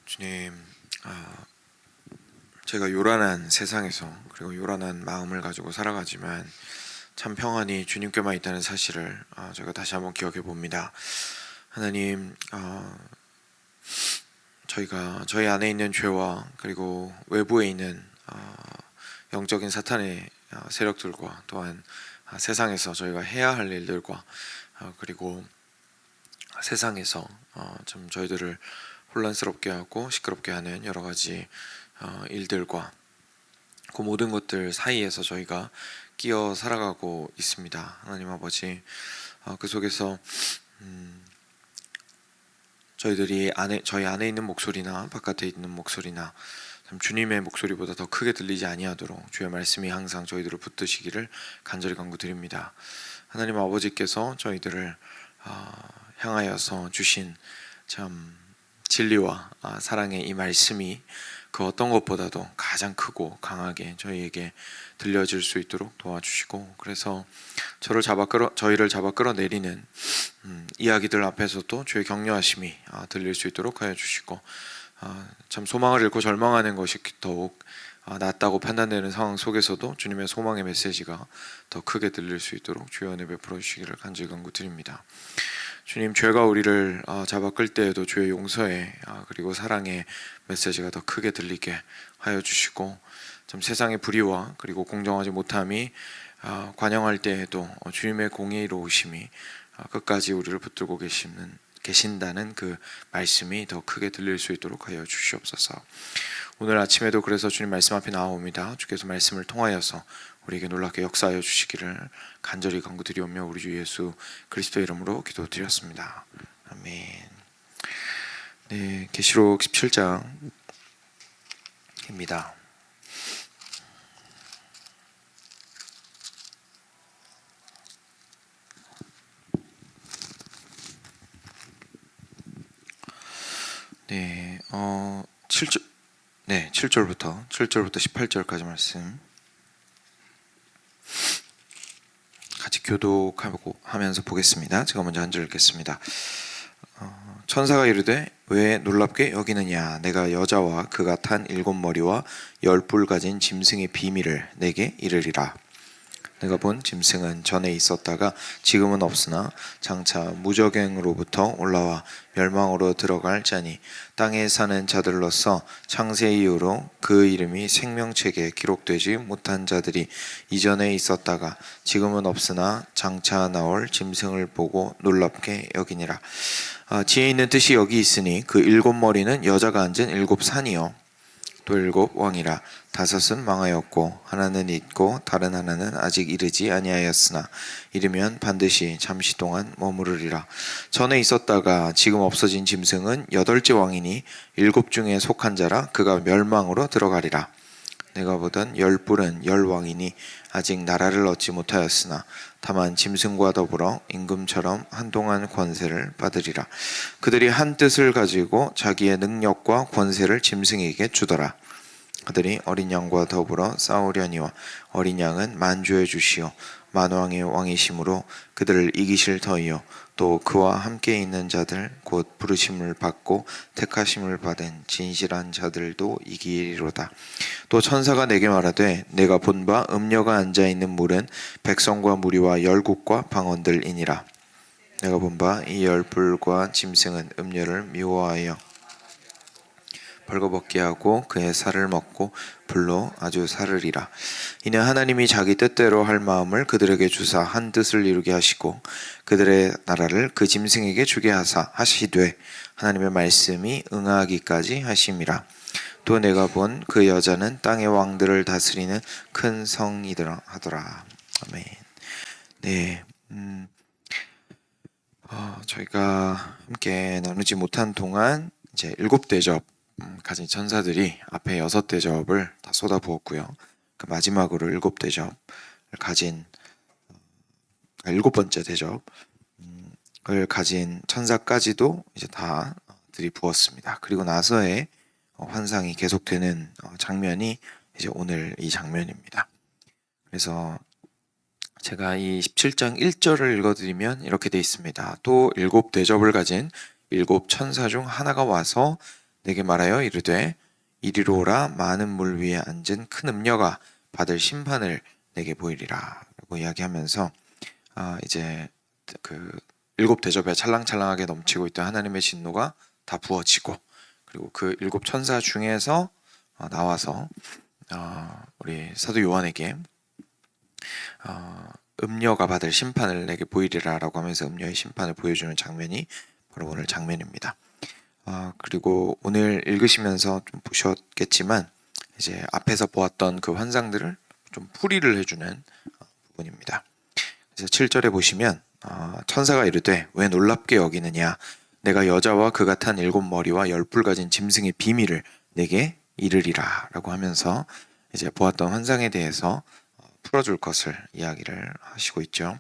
주님, 제가 요란한 세상에서 그리고 요란한 마음을 가지고 살아가지만 참 평안이 주님께만 있다는 사실을 제가 다시 한번 기억해 봅니다. 하나님, 저희가 저희 안에 있는 죄와 그리고 외부에 있는 영적인 사탄의 세력들과 또한 세상에서 저희가 해야 할 일들과 그리고 세상에서 좀 저희들을 혼란스럽게 하고 시끄럽게 하는 여러 가지 일들과 그 모든 것들 사이에서 저희가 끼어 살아가고 있습니다. 하나님 아버지, 그 속에서 저희 안에 있는 목소리나 바깥에 있는 목소리나 참 주님의 목소리보다 더 크게 들리지 아니하도록 주의 말씀이 항상 저희들을 붙드시기를 간절히 간구드립니다. 하나님 아버지께서 저희들을 향하여서 주신 참 진리와 사랑의 이 말씀이 그 어떤 것보다도 가장 크고 강하게 저희에게 들려질 수 있도록 도와주시고, 그래서 저희를 잡아 끌어내리는 이야기들 앞에서도 주의 격려하심이 들릴 수 있도록 하여 주시고, 참 소망을 잃고 절망하는 것이 더욱 낫다고 판단되는 상황 속에서도 주님의 소망의 메시지가 더 크게 들릴 수 있도록 주의 은혜 베풀어 주시기를 간절히 간구드립니다. 주님, 죄가 우리를 잡아 끌 때에도 주의 용서의 그리고 사랑의 메시지가 더 크게 들리게 하여 주시고, 참 세상의 불의와 그리고 공정하지 못함이 관영할 때에도 주님의 공의로우심이 끝까지 우리를 붙들고 계신다는 그 말씀이 더 크게 들릴 수 있도록 하여 주시옵소서. 오늘 아침에도 그래서 주님 말씀 앞에 나옵니다. 주께서 말씀을 통하여서 우리에게 놀랍게 역사하여 주시기를 간절히 간구드리오며 우리 주 예수 그리스도 이름으로 기도드렸습니다. 아멘. 네, 계시록 17장입니다. 네, 7절부터 18절까지 말씀 같이 교독하고 하면서 보겠습니다. 제가 먼저 한 절 읽겠습니다. 천사가 이르되 왜 놀랍게 여기느냐, 내가 여자와 그가 탄 7머리와 10뿔 가진 짐승의 비밀을 내게 이르리라. 내가 본 짐승은 전에 있었다가 지금은 없으나 장차 무저갱으로부터 올라와 멸망으로 들어갈 자니 땅에 사는 자들로서 창세 이후로 그 이름이 생명책에 기록되지 못한 자들이 이전에 있었다가 지금은 없으나 장차 나올 짐승을 보고 놀랍게 여기니라. 지혜 있는 뜻이 여기 있으니 그 7머리는 여자가 앉은 7산이요 또 7왕이라. 5은 망하였고 하나는 있고 다른 하나는 아직 이르지 아니하였으나 이르면 반드시 잠시 동안 머무르리라. 전에 있었다가 지금 없어진 짐승은 8째 왕이니 7 중에 속한 자라. 그가 멸망으로 들어가리라. 내가 보던 10뿔은 10왕이니 아직 나라를 얻지 못하였으나 다만 짐승과 더불어 임금처럼 한동안 권세를 받으리라. 그들이 한 뜻을 가지고 자기의 능력과 권세를 짐승에게 주더라. 그들이 어린 양과 더불어 싸우려니와 어린 양은 만주의 주시오 만왕의 왕이심으로 그들을 이기실 터이요 또 그와 함께 있는 자들 곧 부르심을 받고 택하심을 받은 진실한 자들도 이기리로다. 또 천사가 내게 말하되 내가 본 바 음녀가 앉아있는 물은 백성과 무리와 열국과 방언들이니라. 내가 본 바 이 10뿔과 짐승은 음녀를 미워하여 벌거벗게 하고 그의 살을 먹고 불로 아주 사르리라. 이는 하나님이 자기 뜻대로 할 마음을 그들에게 주사 한 뜻을 이루게 하시고 그들의 나라를 그 짐승에게 주게 하시되 하나님의 말씀이 응하기까지 하심이라. 또 내가 본 그 여자는 땅의 왕들을 다스리는 큰 성이더라 하더라. 아멘. 네, 저희가 함께 나누지 못한 동안 이제 7대접 가진 천사들이 앞에 6대접을 다 쏟아부었고요. 그 마지막으로 7대접을 가진 7번째 대접을 가진 천사까지도 이제 다 들이부었습니다. 그리고 나서의 환상이 계속되는 장면이 이제 오늘 이 장면입니다. 그래서 제가 이 17장 1절을 읽어드리면 이렇게 돼 있습니다. 또 일곱 대접을 가진 일곱 천사 중 하나가 와서 내게 말하여 이르되 이리로 오라. 많은 물 위에 앉은 큰 음녀가 받을 심판을 내게 보이리라 라고 이야기하면서 이제 그 일곱 대접에 찰랑찰랑하게 넘치고 있던 하나님의 진노가 다 부어지고, 그리고 그 일곱 천사 중에서 나와서 우리 사도 요한에게 음녀가 받을 심판을 내게 보이리라 라고 하면서 음녀의 심판을 보여주는 장면이 바로 오늘 장면입니다. 그리고 오늘 읽으시면서 좀 보셨겠지만 이제 앞에서 보았던 그 환상들을 좀 풀이를 해주는 부분입니다. 그래서 7절에 보시면 천사가 이르되 왜 놀랍게 여기느냐, 내가 여자와 그가 탄 일곱 머리와 열 뿔 가진 짐승의 비밀을 내게 이르리라 라고 하면서 이제 보았던 환상에 대해서 풀어줄 것을 이야기를 하시고 있죠.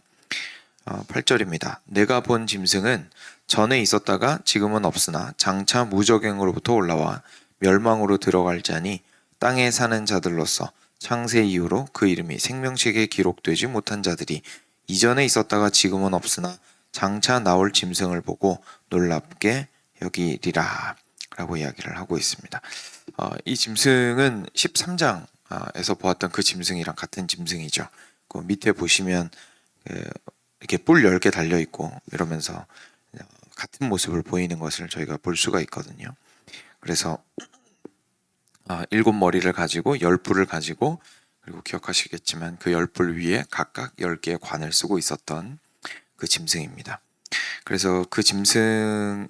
8절입니다. 내가 본 짐승은 전에 있었다가 지금은 없으나 장차 무적행으로부터 올라와 멸망으로 들어갈 자니 땅에 사는 자들로서 창세 이후로 그 이름이 생명책에 기록되지 못한 자들이 이전에 있었다가 지금은 없으나 장차 나올 짐승을 보고 놀랍게 여기리라 라고 이야기를 하고 있습니다. 이 짐승은 13장에서 보았던 그 짐승이랑 같은 짐승이죠. 그 밑에 보시면 이렇게 뿔 10개 달려있고 이러면서 같은 모습을 보이는 것을 저희가 볼 수가 있거든요. 그래서 일곱 머리를 가지고 열 뿔을 가지고, 그리고 기억하시겠지만 그 열 뿔 위에 각각 10개의 관을 쓰고 있었던 그 짐승입니다. 그래서 그 짐승은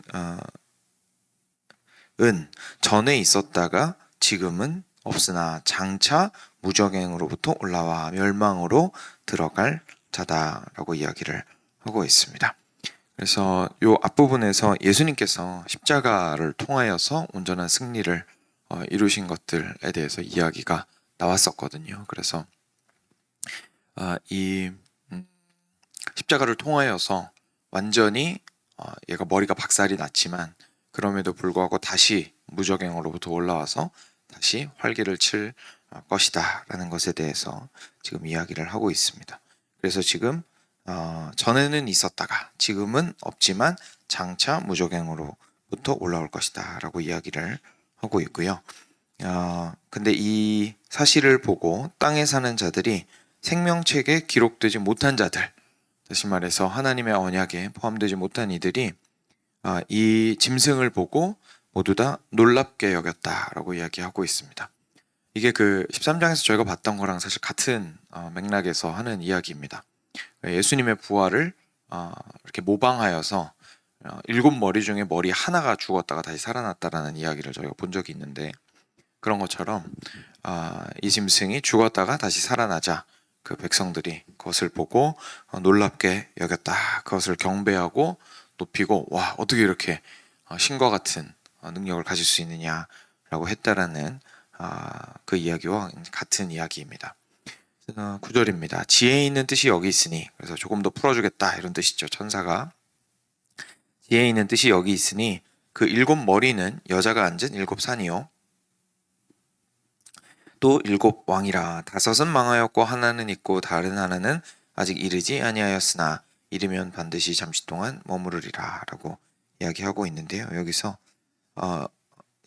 전에 있었다가 지금은 없으나 장차 무적행으로부터 올라와 멸망으로 들어갈 자다라고 이야기를 하고 있습니다. 그래서 이 앞부분에서 예수님께서 십자가를 통하여서 온전한 승리를 이루신 것들에 대해서 이야기가 나왔었거든요. 그래서 이 십자가를 통하여서 완전히 얘가 머리가 박살이 났지만 그럼에도 불구하고 다시 무적행으로부터 올라와서 다시 활기를 칠 것이다 라는 것에 대해서 지금 이야기를 하고 있습니다. 그래서 지금 전에는 있었다가 지금은 없지만 장차 무적행으로부터 올라올 것이다 라고 이야기를 하고 있고요. 근데 이 사실을 보고 땅에 사는 자들이 생명책에 기록되지 못한 자들, 다시 말해서 하나님의 언약에 포함되지 못한 이들이 이 짐승을 보고 모두 다 놀랍게 여겼다라고 이야기하고 있습니다. 이게 그 13장에서 저희가 봤던 거랑 사실 같은 맥락에서 하는 이야기입니다. 예수님의 부활을 이렇게 모방하여서 일곱 머리 중에 머리 하나가 죽었다가 다시 살아났다라는 이야기를 저희가 본 적이 있는데, 그런 것처럼 이 짐승이 죽었다가 다시 살아나자 그 백성들이 그것을 보고 놀랍게 여겼다. 그것을 경배하고 높이고, 와, 어떻게 이렇게 신과 같은 능력을 가질 수 있느냐라고 했다라는 그 이야기와 같은 이야기입니다. 9절입니다. 지혜 있는 뜻이 여기 있으니, 그래서 조금 더 풀어주겠다 이런 뜻이죠. 천사가 지혜 있는 뜻이 여기 있으니 그 일곱 머리는 여자가 앉은 일곱 산이요 또 일곱 왕이라. 다섯은 망하였고 하나는 있고 다른 하나는 아직 이르지 아니하였으나 이르면 반드시 잠시 동안 머무르리라 라고 이야기하고 있는데요. 여기서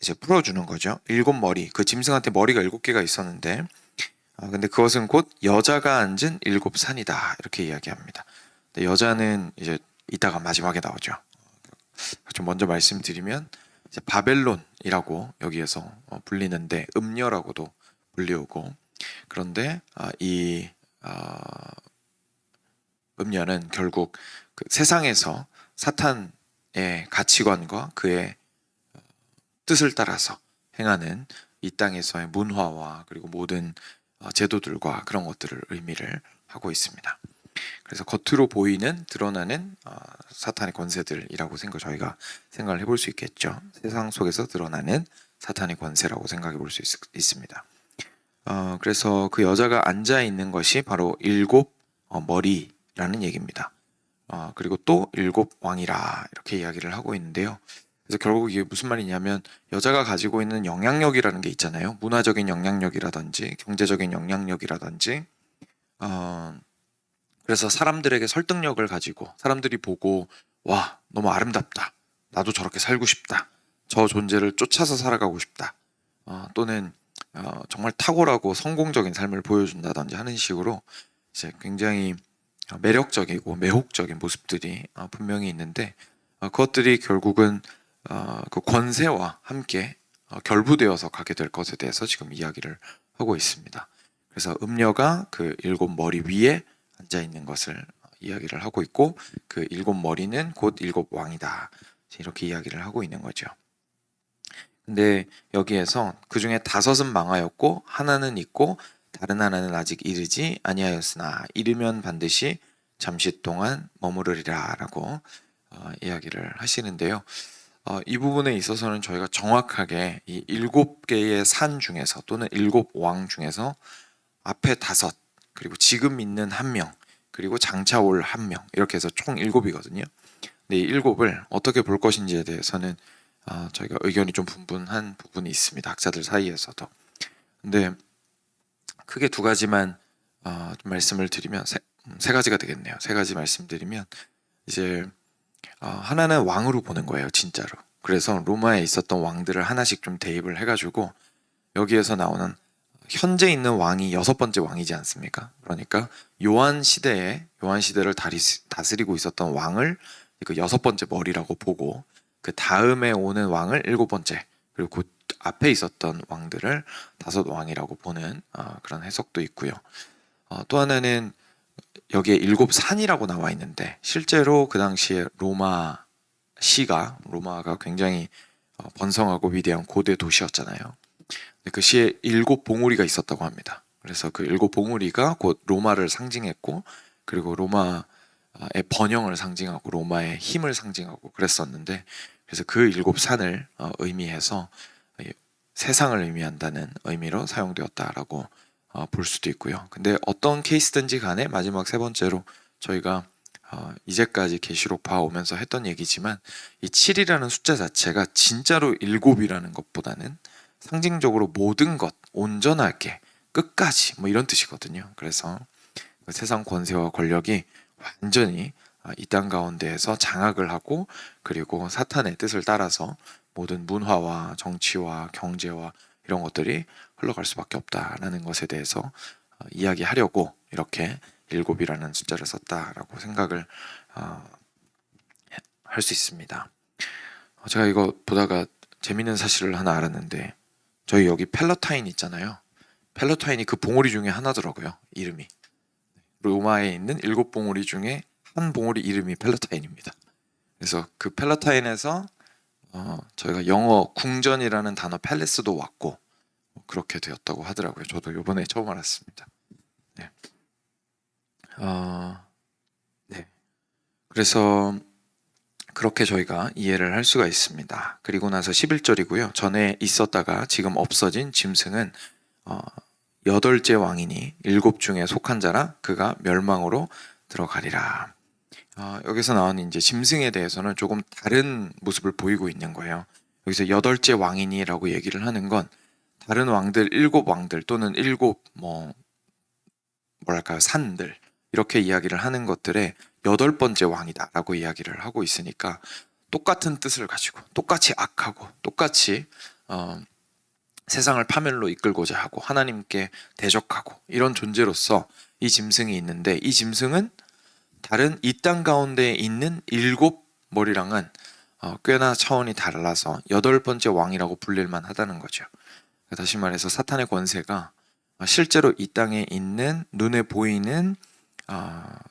이제 풀어주는 거죠. 일곱 머리, 그 짐승한테 머리가 7개가 있었는데 근데 그것은 곧 여자가 앉은 일곱 산이다 이렇게 이야기합니다. 근데 여자는 이제 이따가 마지막에 나오죠. 좀 먼저 말씀드리면 이제 바벨론이라고 여기에서 불리는데 음녀라고도 불리우고, 그런데 이 음녀는 결국 그 세상에서 사탄의 가치관과 그의 뜻을 따라서 행하는 이 땅에서의 문화와 그리고 모든 제도들과 그런 것들을 의미를 하고 있습니다. 그래서 겉으로 보이는 드러나는 사탄의 권세들이라고 저희가 생각을 해볼 수 있겠죠. 세상 속에서 드러나는 사탄의 권세라고 생각해 볼 수 있습니다. 그래서 그 여자가 앉아 있는 것이 바로 일곱 머리라는 얘기입니다. 그리고 또 일곱 왕이라 이렇게 이야기를 하고 있는데요. 그래서 결국 이게 무슨 말이냐면 여자가 가지고 있는 영향력이라는 게 있잖아요. 문화적인 영향력이라든지 경제적인 영향력이라든지 그래서 사람들에게 설득력을 가지고 사람들이 보고 와, 너무 아름답다. 나도 저렇게 살고 싶다. 저 존재를 쫓아서 살아가고 싶다. 또는 정말 탁월하고 성공적인 삶을 보여준다든지 하는 식으로 이제 굉장히 매력적이고 매혹적인 모습들이 분명히 있는데 그것들이 결국은 그 권세와 함께 결부되어서 가게 될 것에 대해서 지금 이야기를 하고 있습니다. 그래서 음녀가 그 일곱 머리 위에 앉아 있는 것을 이야기를 하고 있고 그 일곱 머리는 곧 일곱 왕이다. 이렇게 이야기를 하고 있는 거죠. 근데 여기에서 그 중에 다섯은 망하였고 하나는 있고 다른 하나는 아직 이르지 아니하였으나 이르면 반드시 잠시 동안 머무르리라라고 이야기를 하시는데요. 이 부분에 있어서는 저희가 정확하게 이 일곱 개의 산 중에서 또는 일곱 왕 중에서 앞에 다섯 그리고 지금 있는 한 명 그리고 장차 올 한 명 이렇게 해서 총 일곱이거든요. 근데 이 일곱을 어떻게 볼 것인지에 대해서는 저희가 의견이 좀 분분한 부분이 있습니다. 학자들 사이에서도. 근데 크게 두 가지만 좀 말씀을 드리면 세 가지가 되겠네요. 세 가지 말씀드리면 이제 하나는 왕으로 보는 거예요, 진짜로. 그래서 로마에 있었던 왕들을 하나씩 좀 대입을 해가지고 여기에서 나오는 현재 있는 왕이 여섯 번째 왕이지 않습니까? 그러니까 요한 시대를 다스리고 있었던 왕을 그 여섯 번째 머리라고 보고 그 다음에 오는 왕을 일곱 번째 그리고 그 앞에 있었던 왕들을 다섯 왕이라고 보는 그런 해석도 있고요. 또 하나는 여기에 일곱 산이라고 나와 있는데 실제로 그 당시에 로마가 굉장히 번성하고 위대한 고대 도시였잖아요. 그 시에 일곱 봉우리가 있었다고 합니다. 그래서 그 일곱 봉우리가 곧 로마를 상징했고 그리고 로마의 번영을 상징하고 로마의 힘을 상징하고 그랬었는데 그래서 그 일곱 산을 의미해서 세상을 의미한다는 의미로 사용되었다라고 볼 수도 있고요. 근데 어떤 케이스든지 간에 마지막 세 번째로 저희가 이제까지 계시록 봐오면서 했던 얘기지만 이 7이라는 숫자 자체가 진짜로 일곱이라는 것보다는 상징적으로 모든 것, 온전하게, 끝까지 뭐 이런 뜻이거든요. 그래서 그 세상 권세와 권력이 완전히 이 땅 가운데에서 장악을 하고 그리고 사탄의 뜻을 따라서 모든 문화와 정치와 경제와 이런 것들이 흘러갈 수밖에 없다라는 것에 대해서 이야기하려고 이렇게 일곱이라는 숫자를 썼다라고 생각을 할 수 있습니다. 제가 이거 보다가 재밌는 사실을 하나 알았는데 저희 여기 펠러타인 있잖아요. 펠러타인이 그 봉우리 중에 하나더라고요. 이름이. 로마에 있는 일곱 봉우리 중에 한 봉우리 이름이 펠러타인입니다. 그래서 그 펠러타인에서 저희가 영어 궁전이라는 단어 팰리스도 왔고 그렇게 되었다고 하더라고요. 저도 이번에 처음 알았습니다. 네. 네. 그래서 그렇게 저희가 이해를 할 수가 있습니다. 그리고 나서 11절이고요. 전에 있었다가 지금 없어진 짐승은 여덟째 왕이니 일곱 중에 속한 자라 그가 멸망으로 들어가리라. 여기서 나오는 이제 짐승에 대해서는 조금 다른 모습을 보이고 있는 거예요. 여기서 여덟째 왕이니라고 얘기를 하는 건 다른 왕들, 일곱 왕들 또는 일곱 산들 이렇게 이야기를 하는 것들의 여덟 번째 왕이다라고 이야기를 하고 있으니까 똑같은 뜻을 가지고 똑같이 악하고 똑같이 세상을 파멸로 이끌고자 하고 하나님께 대적하고 이런 존재로서 이 짐승이 있는데 이 짐승은 다른 이 땅 가운데 있는 일곱 머리랑은 꽤나 차원이 달라서 여덟 번째 왕이라고 불릴만 하다는 거죠. 다시 말해서 사탄의 권세가 실제로 이 땅에 있는 눈에 보이는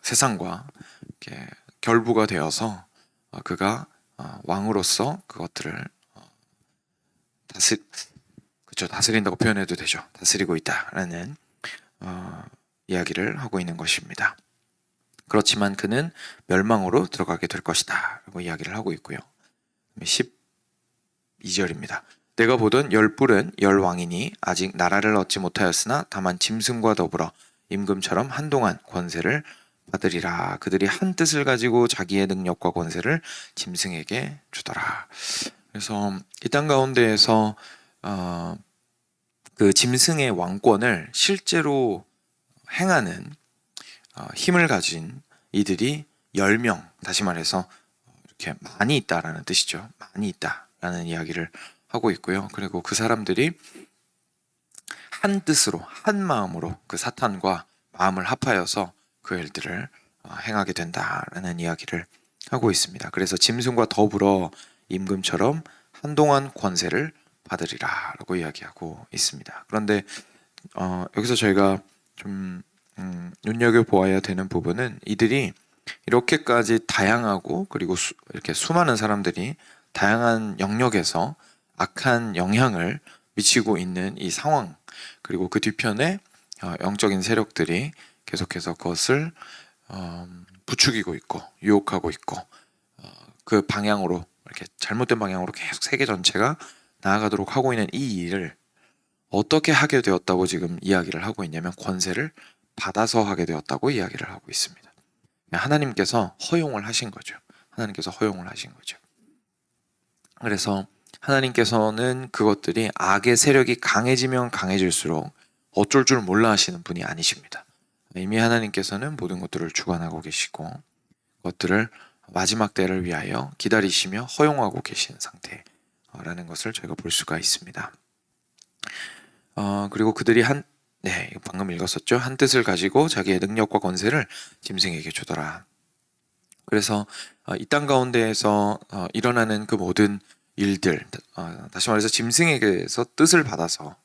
세상과 이렇게 결부가 되어서 그가 왕으로서 그것들을 다스린다고 표현해도 되죠. 다스리고 있다라는 이야기를 하고 있는 것입니다. 그렇지만 그는 멸망으로 들어가게 될 것이다 라고 이야기를 하고 있고요. 12절입니다. 내가 보던 열 뿔은 열 왕이니 아직 나라를 얻지 못하였으나 다만 짐승과 더불어 임금처럼 한동안 권세를 받으리라. 그들이 한 뜻을 가지고 자기의 능력과 권세를 짐승에게 주더라. 그래서 이 땅 가운데에서 그 짐승의 왕권을 실제로 행하는 힘을 가진 이들이 10명, 다시 말해서 이렇게 많이 있다라는 뜻이죠. 많이 있다라는 이야기를 하고 있고요. 그리고 그 사람들이 한 뜻으로, 한 마음으로 그 사탄과 마음을 합하여서 그 일들을 행하게 된다라는 이야기를 하고 있습니다. 그래서 짐승과 더불어 임금처럼 한동안 권세를 받으리라 라고 이야기하고 있습니다. 그런데 여기서 저희가 좀 눈여겨보아야 되는 부분은 이들이 이렇게까지 다양하고 그리고 이렇게 수많은 사람들이 다양한 영역에서 악한 영향을 미치고 있는 이 상황, 그리고 그 뒤편에 영적인 세력들이 계속해서 그것을 부추기고 있고 유혹하고 있고 그 방향으로, 이렇게 잘못된 방향으로 계속 세계 전체가 나아가도록 하고 있는 이 일을 어떻게 하게 되었다고 지금 이야기를 하고 있냐면 권세를 받아서 하게 되었다고 이야기를 하고 있습니다. 하나님께서 허용을 하신 거죠. 하나님께서 허용을 하신 거죠. 그래서 하나님께서는 그것들이 악의 세력이 강해지면 강해질수록 어쩔 줄 몰라 하시는 분이 아니십니다. 이미 하나님께서는 모든 것들을 주관하고 계시고 그것들을 마지막 때를 위하여 기다리시며 허용하고 계신 상태라는 것을 저희가 볼 수가 있습니다. 그리고 그들이 방금 읽었었죠. 한 뜻을 가지고 자기의 능력과 권세를 짐승에게 주더라. 그래서 이 땅 가운데에서 일어나는 그 모든 일들, 다시 말해서 짐승에게서 뜻을 받아서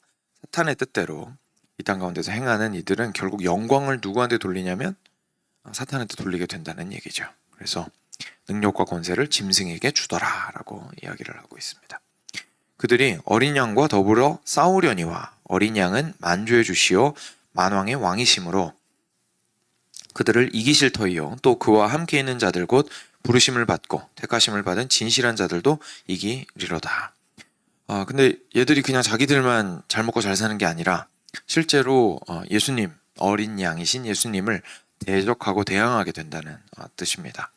사탄의 뜻대로 이 땅 가운데서 행하는 이들은 결국 영광을 누구한테 돌리냐면 사탄한테 돌리게 된다는 얘기죠. 그래서 능력과 권세를 짐승에게 주더라라고 이야기를 하고 있습니다. 그들이 어린 양과 더불어 싸우려니와 어린 양은 만주의 주시오 만왕의 왕이심으로 그들을 이기실 터이요 또 그와 함께 있는 자들 곧 부르심을 받고 택하심을 받은 진실한 자들도 이기리로다. 근데 얘들이 그냥 자기들만 잘 먹고 잘 사는 게 아니라 실제로 예수님, 어린 양이신 예수님을 대적하고 대항하게 된다는 뜻입니다.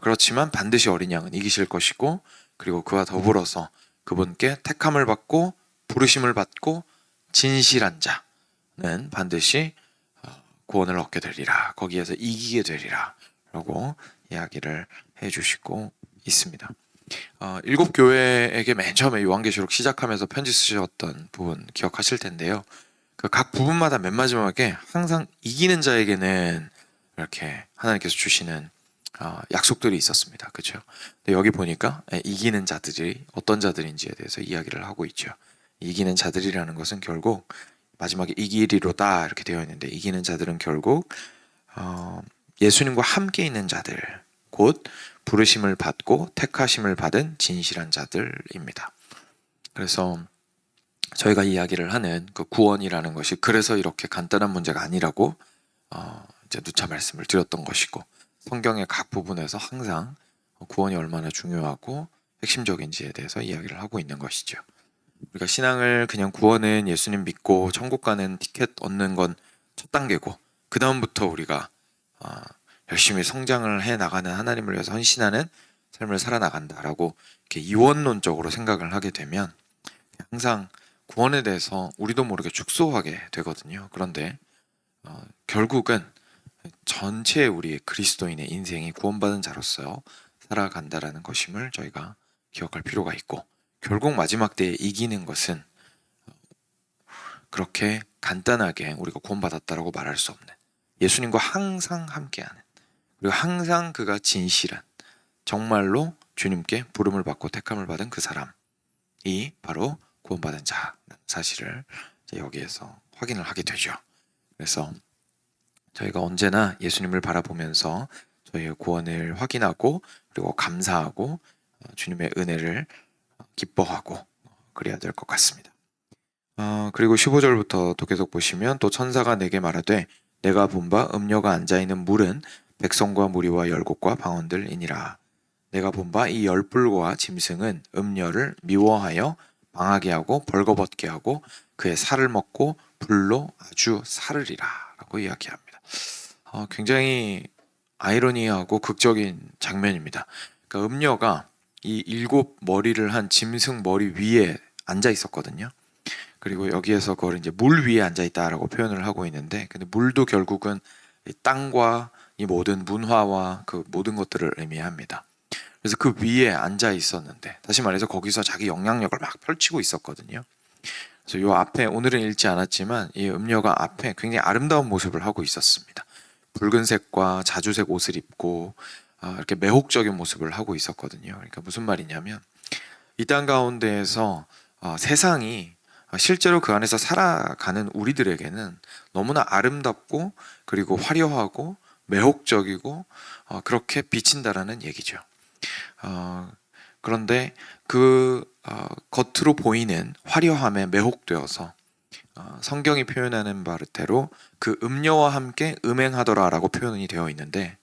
그렇지만 반드시 어린 양은 이기실 것이고 그리고 그와 더불어서 그분께 택함을 받고 부르심을 받고 진실한 자는 반드시 구원을 얻게 되리라. 거기에서 이기게 되리라 라고 이야기를 해주시고 있습니다. 7 교회에게 맨 처음에 요한계시록 시작하면서 편지 쓰셨던 부분 기억하실 텐데요. 그 각 부분마다 맨 마지막에 항상 이기는 자에게는 이렇게 하나님께서 주시는 약속들이 있었습니다. 그렇죠? 근데 여기 보니까 이기는 자들이 어떤 자들인지에 대해서 이야기를 하고 있죠. 이기는 자들이라는 것은 결국 마지막에 이기리로다 이렇게 되어 있는데 이기는 자들은 결국 예수님과 함께 있는 자들, 곧 부르심을 받고 택하심을 받은 진실한 자들입니다. 그래서 저희가 이야기를 하는 그 구원이라는 것이 그래서 이렇게 간단한 문제가 아니라고 이제 누차 말씀을 드렸던 것이고 성경의 각 부분에서 항상 구원이 얼마나 중요하고 핵심적인지에 대해서 이야기를 하고 있는 것이죠. 우리가 신앙을 그냥 구원은 예수님 믿고 천국 가는 티켓 얻는 건 첫 단계고 그 다음부터 우리가 열심히 성장을 해 나가는 하나님을 위해서 헌신하는 삶을 살아나간다라고 이렇게 이원론적으로 생각을 하게 되면 항상 구원에 대해서 우리도 모르게 축소하게 되거든요. 그런데 결국은 전체 우리의 그리스도인의 인생이 구원받은 자로서 살아간다라는 것임을 저희가 기억할 필요가 있고 결국 마지막 때에 이기는 것은 그렇게 간단하게 우리가 구원받았다라고 말할 수 없는 예수님과 항상 함께하는 그리고 항상 그가 진실한 정말로 주님께 부름을 받고 택함을 받은 그 사람이 바로 구원받은 자라는 사실을 여기에서 확인을 하게 되죠. 그래서 저희가 언제나 예수님을 바라보면서 저희의 구원을 확인하고 그리고 감사하고 주님의 은혜를 기뻐하고 그래야 될 것 같습니다. 그리고 15절부터 또 계속 보시면 또 천사가 내게 말하되 내가 본 바 음녀가 앉아있는 물은 백성과 무리와 열국과 방언들이니라. 내가 본 바 이 열불과 짐승은 음녀를 미워하여 망하게 하고 벌거벗게 하고 그의 살을 먹고 불로 아주 사르리라 라고 이야기합니다. 굉장히 아이러니하고 극적인 장면입니다. 그러니까 음녀가 이 7 머리를 한 짐승 머리 위에 앉아 있었거든요. 그리고 여기에서 그걸 이제 물 위에 앉아 있다라고 표현을 하고 있는데 근데 물도 결국은 이 땅과 이 모든 문화와 그 모든 것들을 의미합니다. 그래서 그 위에 앉아 있었는데, 다시 말해서 거기서 자기 영향력을 막 펼치고 있었거든요. 그래서 요 앞에, 오늘은 읽지 않았지만 이 음녀가 앞에 굉장히 아름다운 모습을 하고 있었습니다. 붉은색과 자주색 옷을 입고 이렇게 매혹적인 모습을 하고 있었거든요. 그러니까 무슨 말이냐면 이 땅 가운데에서 세상이 실제로 그 안에서 살아가는 우리들에게는 너무나 아름답고 그리고 화려하고 매혹적이고 그렇게 비친다라는 얘기죠. 그런데 그 겉으로 보이는 화려함에 매혹되어서 성경이 표현하는 바대로 그 음녀와 함께 음행하더라라고 표현이 되어 있는데,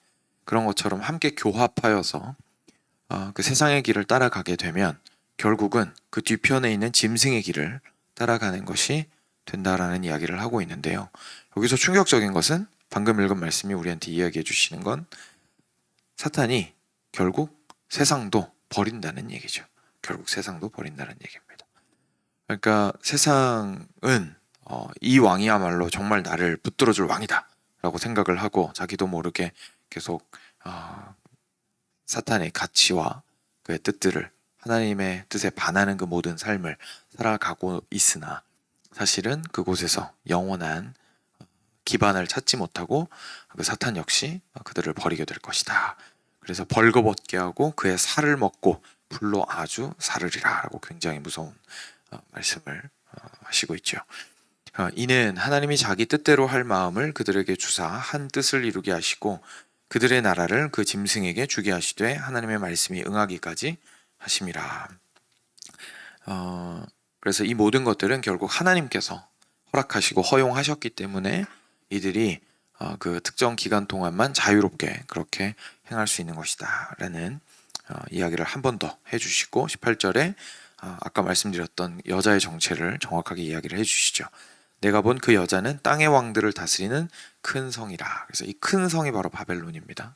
그런 것처럼 함께 교합하여서 그 세상의 길을 따라가게 되면 결국은 그 뒤편에 있는 짐승의 길을 따라가는 것이 된다라는 이야기를 하고 있는데요. 여기서 충격적인 것은 방금 읽은 말씀이 우리한테 이야기해 주시는 건 사탄이 결국 세상도 버린다는 얘기죠. 결국 세상도 버린다는 얘기입니다. 그러니까 세상은 이 왕이야말로 정말 나를 붙들어줄 왕이다 라고 생각을 하고 자기도 모르게 계속 사탄의 가치와 그의 뜻들을, 하나님의 뜻에 반하는 그 모든 삶을 살아가고 있으나 사실은 그곳에서 영원한 기반을 찾지 못하고 그 사탄 역시 그들을 버리게 될 것이다. 그래서 벌거벗게 하고 그의 살을 먹고 불로 아주 사르리라 라고 굉장히 무서운 말씀을 하시고 있죠. 이는 하나님이 자기 뜻대로 할 마음을 그들에게 주사 한 뜻을 이루게 하시고 그들의 나라를 그 짐승에게 주게 하시되 하나님의 말씀이 응하기까지 하심이라. 그래서 이 모든 것들은 결국 하나님께서 허락하시고 허용하셨기 때문에 이들이 그 특정 기간 동안만 자유롭게 그렇게 행할 수 있는 것이다 라는 이야기를 한 번 더 해주시고 18절에 아까 말씀드렸던 여자의 정체를 정확하게 이야기를 해주시죠. 내가 본 그 여자는 땅의 왕들을 다스리는 큰 성이라. 그래서 이 큰 성이 바로 바벨론입니다.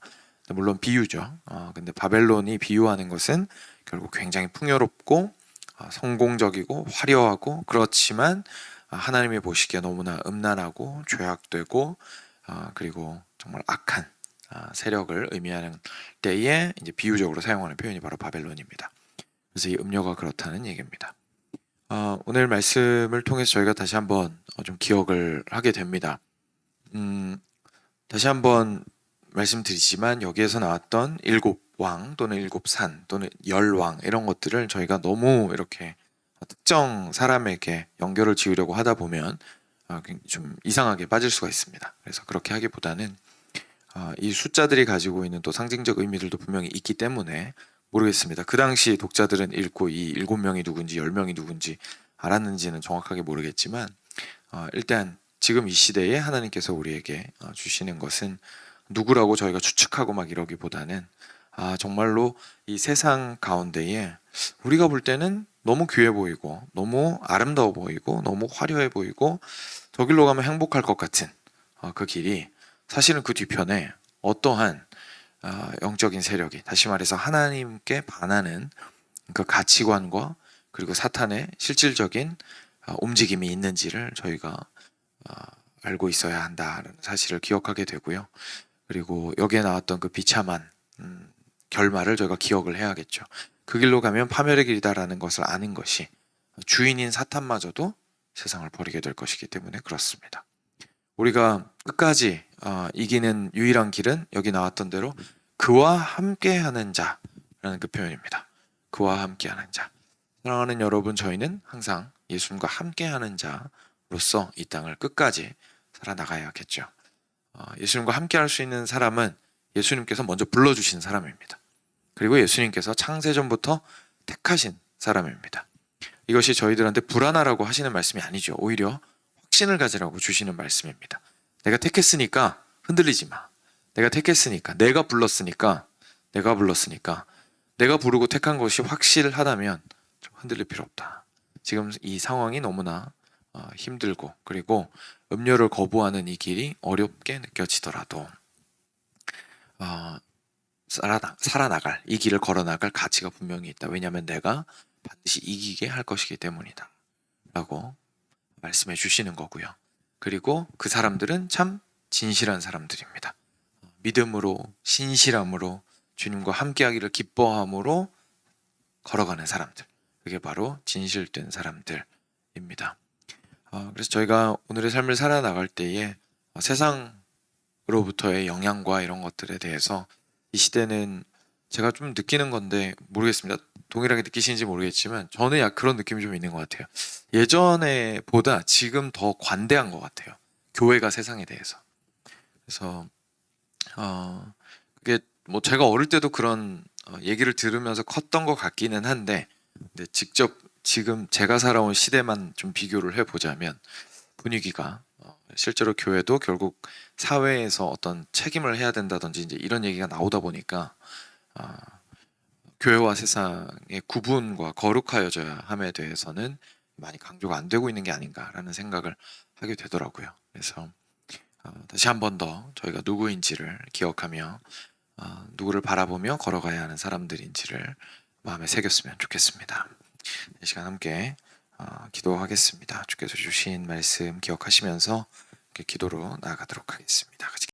물론 비유죠. 근데 바벨론이 비유하는 것은 결국 굉장히 풍요롭고 성공적이고 화려하고, 그렇지만 하나님이 보시기에 너무나 음란하고 죄악되고 그리고 정말 악한 세력을 의미하는 때에 이제 비유적으로 사용하는 표현이 바로 바벨론입니다. 그래서 이 음료가 그렇다는 얘기입니다. 오늘 말씀을 통해서 저희가 다시 한번 좀 기억을 하게 됩니다. 다시 한번 말씀드리지만 여기에서 나왔던 7왕 또는 7산 또는 10왕 이런 것들을 저희가 너무 이렇게 특정 사람에게 연결을 지으려고 하다 보면 좀 이상하게 빠질 수가 있습니다. 그래서 그렇게 하기보다는 이 숫자들이 가지고 있는 또 상징적 의미들도 분명히 있기 때문에 모르겠습니다. 그 당시 독자들은 읽고 이 7명이 누군지 10명이 누군지 알았는지는 정확하게 모르겠지만 일단 지금 이 시대에 하나님께서 우리에게 주시는 것은 누구라고 저희가 추측하고 막 이러기보다는 정말로 이 세상 가운데에 우리가 볼 때는 너무 귀해 보이고 너무 아름다워 보이고 너무 화려해 보이고 저 길로 가면 행복할 것 같은 그 길이 사실은 그 뒤편에 어떠한 영적인 세력이, 다시 말해서 하나님께 반하는 그 가치관과 그리고 사탄의 실질적인 움직임이 있는지를 저희가 알고 있어야 한다는 사실을 기억하게 되고요. 그리고 여기에 나왔던 그 비참한 결말을 저희가 기억을 해야겠죠. 그 길로 가면 파멸의 길이다라는 것을 아는 것이 주인인 사탄마저도 세상을 버리게 될 것이기 때문에 그렇습니다. 우리가 끝까지 이기는 유일한 길은 여기 나왔던 대로 그와 함께하는 자라는 그 표현입니다. 그와 함께하는 자. 사랑하는 여러분, 저희는 항상 예수님과 함께하는 자로서 이 땅을 끝까지 살아나가야겠죠. 예수님과 함께할 수 있는 사람은 예수님께서 먼저 불러주신 사람입니다. 그리고 예수님께서 창세전부터 택하신 사람입니다. 이것이 저희들한테 불안하라고 하시는 말씀이 아니죠. 오히려 확신을 가지라고 주시는 말씀입니다. 내가 택했으니까 흔들리지 마. 내가 택했으니까, 내가 불렀으니까, 내가 부르고 택한 것이 확실하다면 좀 흔들릴 필요 없다. 지금 이 상황이 너무나 힘들고 그리고 음료를 거부하는 이 길이 어렵게 느껴지더라도 살아나갈, 이 길을 걸어나갈 가치가 분명히 있다. 왜냐하면 내가 반드시 이기게 할 것이기 때문이다 라고 말씀해 주시는 거고요. 그리고 그 사람들은 참 진실한 사람들입니다. 믿음으로, 신실함으로, 주님과 함께하기를 기뻐함으로 걸어가는 사람들, 그게 바로 진실된 사람들입니다. 그래서 저희가 오늘의 삶을 살아나갈 때에 세상으로부터의 영향과 이런 것들에 대해서 이 시대는 제가 좀 느끼는 건데 모르겠습니다. 동일하게 느끼시는지 모르겠지만 저는 약 그런 느낌이 좀 있는 것 같아요. 예전에 보다 지금 더 관대한 것 같아요. 교회가 세상에 대해서. 그래서 그게 뭐 제가 어릴 때도 그런 얘기를 들으면서 컸던 것 같기는 한데, 근데 직접 지금 제가 살아온 시대만 좀 비교를 해보자면 분위기가 실제로 교회도 결국 사회에서 어떤 책임을 해야 된다든지 이제 이런 얘기가 나오다 보니까 아, 교회와 세상의 구분과 거룩하여져야 함에 대해서는 많이 강조가 안 되고 있는 게 아닌가라는 생각을 하게 되더라고요. 그래서 다시 한 번 더 저희가 누구인지를 기억하며 누구를 바라보며 걸어가야 하는 사람들인지를 마음에 새겼으면 좋겠습니다. 이 시간 함께 기도하겠습니다. 주께서 주신 말씀 기억하시면서 기도로 나아가도록 하겠습니다. 같이